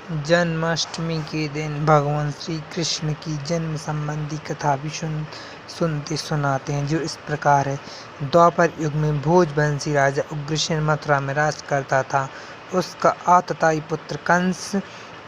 जन्माष्टमी के दिन भगवान श्री कृष्ण की जन्म संबंधी कथा भी सुनते सुनाते हैं, जो इस प्रकार है। द्वापर युग में भोजवंशी राजा उग्रसेन मथुरा में राज करता था। उसका आतताई पुत्र कंस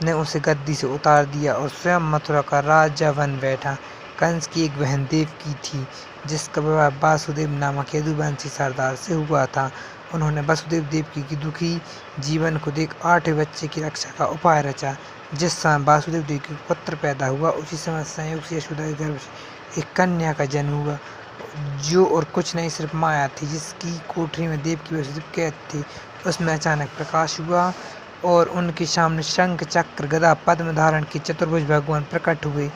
ने उसे गद्दी से उतार दिया और स्वयं मथुरा का राजा बन बैठा। कंस की एक बहन देवकी थी, जिसका विवाह वासुदेव नामक यदुवंशी सरदार से हुआ था। उन्होंने वसुदेव देवकी की दुखी जीवन को देख 8वें बच्चे की रक्षा का उपाय रचा। जिस समय वासुदेव देवकी को पुत्र पैदा हुआ, उसी समय संयोग से यशोदा के गर्भ से एक कन्या का जन्म हुआ, जो और कुछ नहीं सिर्फ माया थी, जिसकी कोठरी में देवकी वसुदेव कैद थे। उसमें अचानक प्रकाश हुआ और उनके सामने शंख चक्र गदा पद्म धारण के चतुर्भुज भगवान प्रकट हुए।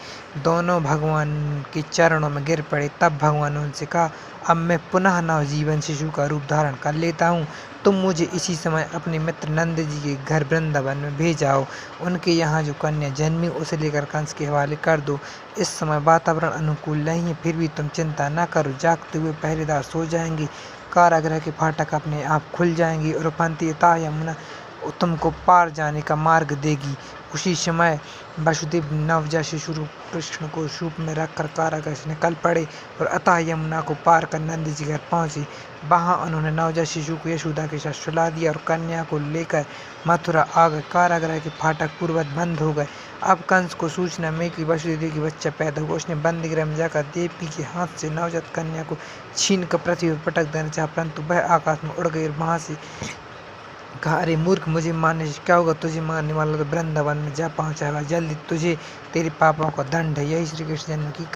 दोनों भगवान के चरणों में गिर पड़े। तब भगवान ने उनसे कहा, अब मैं पुनः नवजीवन शिशु का रूप धारण कर लेता हूँ। तुम मुझे इसी समय अपने मित्र नंद जी के घर वृंदावन में भेजाओ। उनके यहाँ जो कन्या जन्मी उसे लेकर कंस के हवाले कर दो। इस समय वातावरण अनुकूल नहीं है, फिर भी तुम चिंता न करो। जागते हुए पहरेदार सो जाएंगे, कारागृह के फाटक अपने आप खुल जाएंगे और पंथी अथाह यमुना तुमको पार जाने का मार्ग देगी। उसी समय वसुदेव नवजात शिशु रूप कृष्ण को सूप में रखकर कारागृह से निकल पड़े और अतः यमुना को पार कर नंद जी घर पहुँचे। वहाँ उन्होंने नवजात शिशु को यशोदा के साथ सुला दिया और कन्या को लेकर मथुरा आ गए। कारागृह के फाटक पूर्ववत बंद हो गए। अब कंस को सूचना मिली कि वसुदेव की बच्चा पैदा हुआ। उसने बंदीगृह में जाकर देवकी के हाथ से नवजात कन्या को छीन कर पृथ्वी पर पटक देना चाहा, परंतु वह आकाश में उड़ गई और वहाँ से कहा, अरे मूर्ख, मुझे मारने से क्या होगा? तुझे मारने वाला तो वृंदावन में जा पहुंचा है। जल्दी तुझे तेरे पापों का दंड है। यही श्री कृष्ण जन्म की